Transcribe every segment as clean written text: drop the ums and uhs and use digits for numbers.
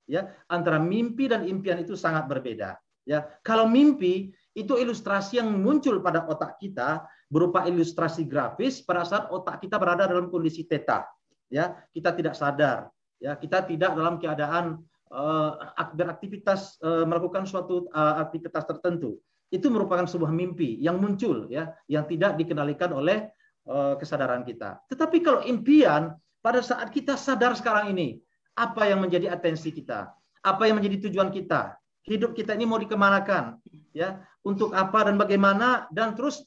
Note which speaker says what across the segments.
Speaker 1: Ya, antara mimpi dan impian itu sangat berbeda. Ya, kalau mimpi itu ilustrasi yang muncul pada otak kita berupa ilustrasi grafis pada saat otak kita berada dalam kondisi theta. Ya, kita tidak sadar. Ya, kita tidak dalam keadaan beraktivitas, melakukan suatu aktivitas tertentu. Itu merupakan sebuah mimpi yang muncul, ya, yang tidak dikendalikan oleh kesadaran kita. Tetapi kalau impian, pada saat kita sadar sekarang ini, apa yang menjadi atensi kita, apa yang menjadi tujuan kita, hidup kita ini mau dikemanakan, ya, untuk apa dan bagaimana, dan terus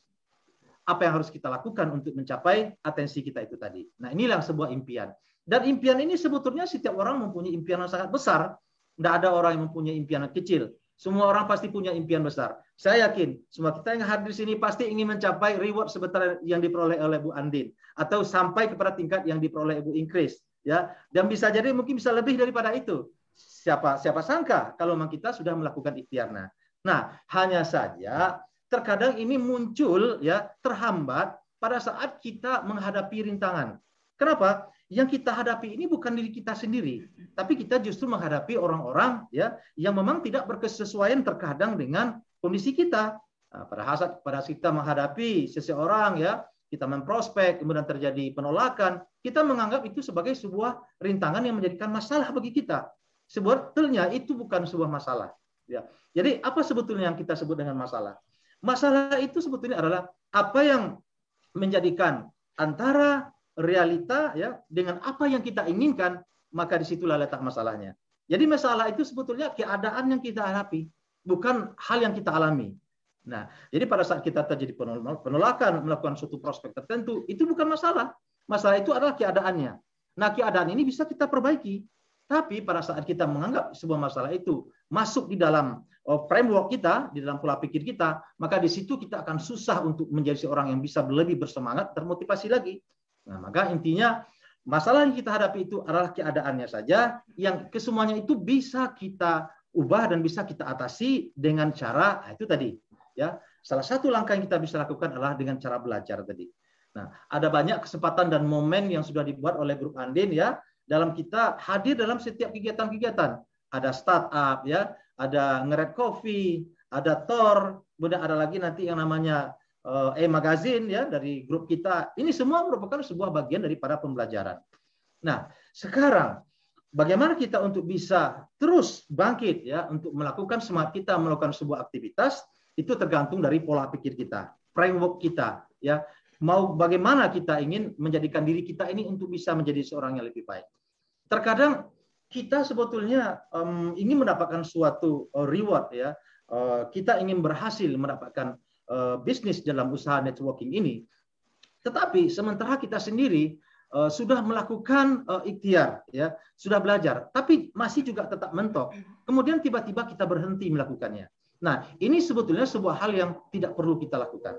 Speaker 1: apa yang harus kita lakukan untuk mencapai atensi kita itu tadi. Nah, inilah sebuah impian. Dan impian ini sebetulnya setiap orang mempunyai impian yang sangat besar. Tidak ada orang yang mempunyai impian yang kecil. Semua orang pasti punya impian besar. Saya yakin semua kita yang hadir di sini pasti ingin mencapai reward sebesar yang diperoleh oleh Bu Andin, atau sampai kepada tingkat yang diperoleh Ibu Ingkris. Ya, dan bisa jadi mungkin bisa lebih daripada itu. Siapa sangka kalau memang kita sudah melakukan ikhtiar. Nah, hanya saja terkadang ini muncul, ya, terhambat pada saat kita menghadapi rintangan. Kenapa? Yang kita hadapi ini bukan diri kita sendiri, tapi kita justru menghadapi orang-orang, ya, yang memang tidak berkesesuaian terkadang dengan kondisi kita. Nah, pada saat kita menghadapi seseorang, ya, kita memprospek, kemudian terjadi penolakan, kita menganggap itu sebagai sebuah rintangan yang menjadikan masalah bagi kita. Sebetulnya itu bukan sebuah masalah. Ya. Jadi apa sebetulnya yang kita sebut dengan masalah? Masalah itu sebetulnya adalah apa yang menjadikan antara realita, ya, dengan apa yang kita inginkan, maka disitulah letak masalahnya. Jadi masalah itu sebetulnya keadaan yang kita hadapi, bukan hal yang kita alami. Nah, jadi pada saat kita terjadi penolakan melakukan suatu prospek tertentu, itu bukan masalah. Masalah itu adalah keadaannya. Nah, keadaan ini bisa kita perbaiki. Tapi pada saat kita menganggap sebuah masalah itu masuk di dalam framework kita, di dalam pola pikir kita, maka di situ kita akan susah untuk menjadi seorang yang bisa lebih bersemangat, termotivasi lagi. Nah, maka intinya masalah yang kita hadapi itu adalah keadaannya saja, yang kesemuanya itu bisa kita ubah dan bisa kita atasi dengan cara itu tadi. Ya, salah satu langkah yang kita bisa lakukan adalah dengan cara belajar tadi. Nah, ada banyak kesempatan dan momen yang sudah dibuat oleh Grup Andin, ya, dalam kita hadir dalam setiap kegiatan-kegiatan. Ada startup, ya, ada ngered coffee, ada Tor, kemudian ada lagi nanti yang namanya magazine, ya, dari grup kita. Ini semua merupakan sebuah bagian daripada pembelajaran. Nah, sekarang bagaimana kita untuk bisa terus bangkit, ya, untuk melakukan semangat kita melakukan sebuah aktivitas, itu tergantung dari pola pikir kita, framework kita, ya. Mau bagaimana kita ingin menjadikan diri kita ini untuk bisa menjadi seorang yang lebih baik. Terkadang kita sebetulnya ingin mendapatkan suatu reward, ya. Kita ingin berhasil mendapatkan bisnis dalam usaha networking ini. Tetapi sementara kita sendiri sudah melakukan ikhtiar, ya, sudah belajar, tapi masih juga tetap mentok. Kemudian tiba-tiba kita berhenti melakukannya. Nah, ini sebetulnya sebuah hal yang tidak perlu kita lakukan.